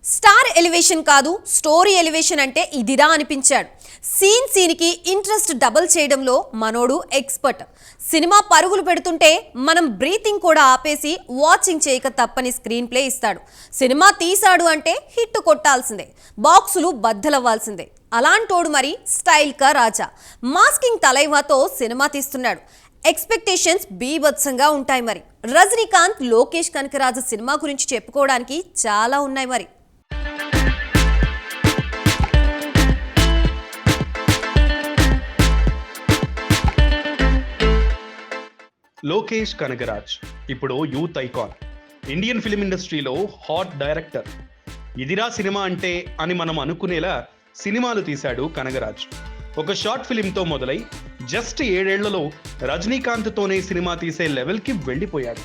Star elevation కాదు, story elevation అంటే ఇదిరా అనిపించాడు. సీన్కి ఇంట్రెస్ట్ డబుల్ చేయడంలో మనోడు ఎక్స్పర్ట్. సినిమా పరుగులు పెడుతుంటే మనం బ్రీతింగ్ కూడా ఆపేసి వాచింగ్ చేయక తప్పని స్క్రీన్ ప్లే ఇస్తాడు. సినిమా తీశాడు అంటే హిట్ కొట్టాల్సిందే, బాక్సులు బద్దలవ్వాల్సిందే. అలాంటోడు మరి స్టైల్ కా రాజా. మాస్కింగ్ తలైవాతో సినిమా తీస్తున్నాడు. ఎక్స్పెక్టేషన్స్ బీభత్సంగా ఉంటాయి. మరి రజనీకాంత్, లోకేష్ కనకరాజు సినిమా గురించి చెప్పుకోవడానికి చాలా ఉన్నాయి. మరి లోకేష్ కనగరాజ్ ఇప్పుడు యూత్ ఐకాన్, ఇండియన్ ఫిలిం ఇండస్ట్రీలో హాట్ డైరెక్టర్. ఇదిరా సినిమా అంటే అని మనం అనుకునేలా సినిమాలు తీశాడు కనగరాజ్. ఒక షార్ట్ ఫిలింతో మొదలై జస్ట్ 7 ఏళ్లలో రజనీకాంత్తోనే సినిమా తీసే లెవెల్కి వెళ్ళిపోయాడు.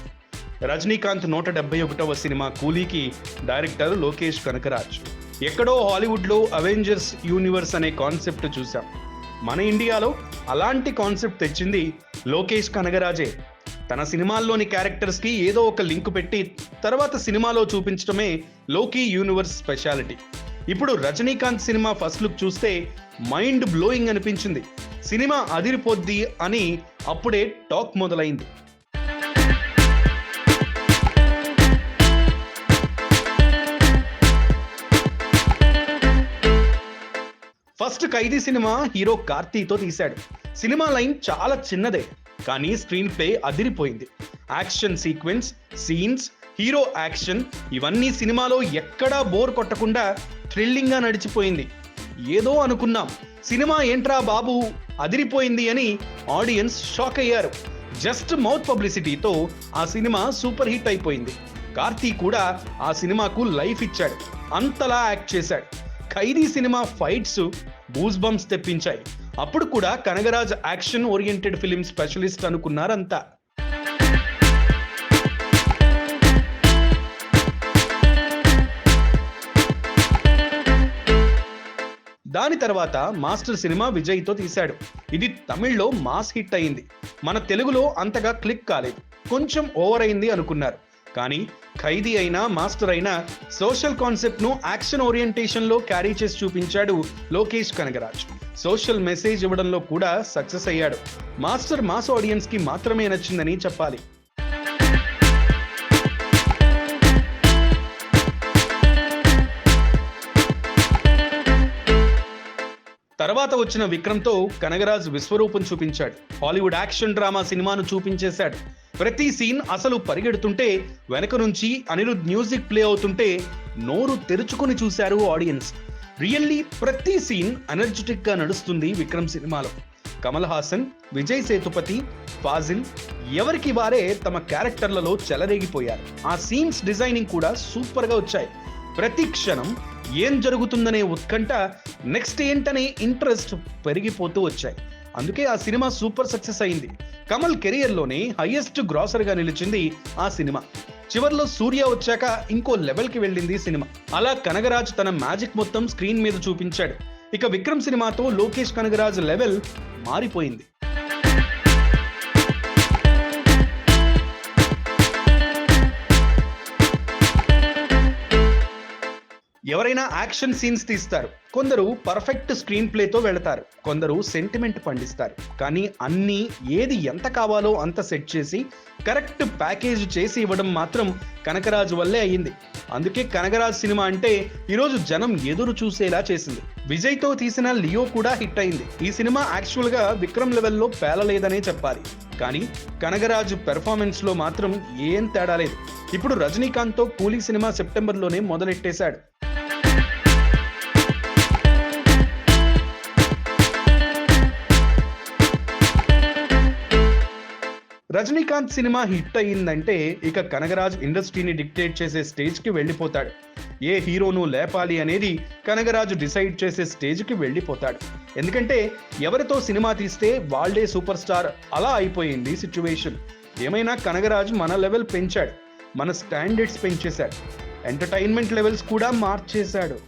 రజనీకాంత్ 171వ సినిమా కూలీకి డైరెక్టర్ లోకేష్ కనగరాజ్. ఎక్కడో హాలీవుడ్లో అవెంజర్స్ యూనివర్స్ అనే కాన్సెప్ట్ చూసాం. మన ఇండియాలో అలాంటి కాన్సెప్ట్ తెచ్చింది లోకేష్ కనగరాజే. తన సినిమాల్లోని క్యారెక్టర్స్కి ఏదో ఒక లింక్ పెట్టి తర్వాత సినిమాలో చూపించడమే లోకీ యూనివర్స్ స్పెషాలిటీ. ఇప్పుడు రజనీకాంత్ సినిమా ఫస్ట్ లుక్ చూస్తే మైండ్ బ్లోయింగ్ అనిపించింది. సినిమా అదిరిపోద్ది అని అప్పుడే టాక్ మొదలైంది. ఫస్ట్ ఖైదీ సినిమా హీరో కార్తీతో తీశాడు. సినిమా లైన్ చాలా చిన్నదే, కానీ స్క్రీన్ ప్లే అదిరిపోయింది. Action sequence, scenes, hero action ఇవన్నీ సినిమాలో ఎక్కడా బోర్ కొట్టకుండా థ్రిల్లింగ్ గా నడిచిపోయింది. ఏదో అనుకున్నాం, సినిమా ఏంట్రా బాబు అదిరిపోయింది అని ఆడియన్స్ షాక్ అయ్యారు. జస్ట్ మౌత్ పబ్లిసిటీతో ఆ సినిమా సూపర్ హిట్ అయిపోయింది. కార్తీ కూడా ఆ సినిమాకు లైఫ్ ఇచ్చాడు, అంతలా యాక్ట్ చేశాడు. Khaidi cinema fights goose bumps తెప్పించాయి. అప్పుడు కూడా Kanagaraj action oriented film specialist అనుకున్నారంతా. దాని తర్వాత మాస్టర్ సినిమా విజయ్తో తీశాడు. ఇది తమిళ్లో మాస్ హిట్ అయింది. మన తెలుగులో అంతగా క్లిక్ కాలేదు, కొంచెం ఓవర్ అయింది అనుకున్నారు. కానీ ఖైదీ అయినా మాస్టర్ అయినా సోషల్ కాన్సెప్ట్ ను యాక్షన్ ఓరియంటేషన్ లో క్యారీ చేసి చూపించాడు లోకేష్ కనగరాజ్. సోషల్ మెసేజ్ ఇవ్వడంలో కూడా సక్సెస్ అయ్యాడు. మాస్టర్ మాస్ ఆడియన్స్ కి మాత్రమే నచ్చిందని చెప్పాలి. తర్వాత వచ్చిన విక్రమ్తో కనగరాజ్ విశ్వరూపం చూపించాడు. హాలీవుడ్ యాక్షన్ డ్రామా సినిమాను చూపించేశాడు. ప్రతి సీన్ అసలు పరిగెడుతుంటే వెనక నుంచి అనిరుద్ మ్యూజిక్ ప్లే అవుతుంటే నోరు తెరుచుకొని చూశారు ఆడియన్స్. రియల్లీ ప్రతి సీన్ ఎనర్జెటిక్ గా నడుస్తుంది విక్రమ్ సినిమాలో. కమల్ హాసన్, విజయ్ సేతుపతి, ఫాజిల్ ఎవరికి వారే తమ క్యారెక్టర్లలో చెలరేగిపోయారు. ఆ సీన్స్ డిజైనింగ్ కూడా సూపర్ గా వచ్చాయి. ప్రతి క్షణం ఏం జరుగుతుందనే ఉత్కంఠ, నెక్స్ట్ ఏంటనే ఇంట్రెస్ట్ పెరిగిపోతూ వచ్చాయి. అందుకే ఆ సినిమా సూపర్ సక్సెస్ అయింది. కమల్ కెరియర్లోనే హైయెస్ట్ గ్రాసర్గా నిలిచింది ఆ సినిమా. చివర్లో సూర్య వచ్చాక ఇంకో లెవెల్కి వెళ్ళింది సినిమా. అలా కనగరాజ్ తన మ్యాజిక్ మొత్తం స్క్రీన్ మీద చూపించాడు. ఇక విక్రమ్ సినిమాతో లోకేష్ కనగరాజ్ లెవెల్ మారిపోయింది. ఎవరైనా యాక్షన్ సీన్స్ తీస్తారు, కొందరు పర్ఫెక్ట్ స్క్రీన్ ప్లేతో వెళతారు, కొందరు సెంటిమెంట్ పండిస్తారు. కానీ అన్నీ ఏది ఎంత కావాలో అంత సెట్ చేసి కరెక్ట్ ప్యాకేజ్ చేసి ఇవ్వడం మాత్రం కనకరాజు వల్లే అయ్యింది. అందుకే కనగరాజ్ సినిమా అంటే ఈరోజు జనం ఎదురు చూసేలా చేసింది. విజయ్తో తీసిన లియో కూడా హిట్ అయింది. ఈ సినిమా యాక్చువల్ గా విక్రమ్ లెవెల్లో పేలలేదనే చెప్పాలి. కానీ కనగరాజు పెర్ఫార్మెన్స్ లో మాత్రం ఏం తేడా లేదు. ఇప్పుడు రజనీకాంత్తో కూలీ సినిమా సెప్టెంబర్లోనే మొదలెట్టేశాడు. రజనీకాంత్ సినిమా హిట్ అయ్యిందంటే ఇక కనగరాజ్ ఇండస్ట్రీని డిక్టేట్ చేసే స్టేజ్కి వెళ్ళిపోతాడు. ఏ హీరోను లేపాలి అనేది కనగరాజు డిసైడ్ చేసే స్టేజ్కి వెళ్ళిపోతాడు. ఎందుకంటే ఎవరితో సినిమా తీస్తే వాళ్ళే సూపర్ స్టార్, అలా అయిపోయింది సిచ్యువేషన్. ఏమైనా కనగరాజు మన లెవెల్ పెంచాడు, మన స్టాండర్డ్స్ పెంచేశాడు, ఎంటర్టైన్మెంట్ లెవెల్స్ కూడా మార్చేశాడు.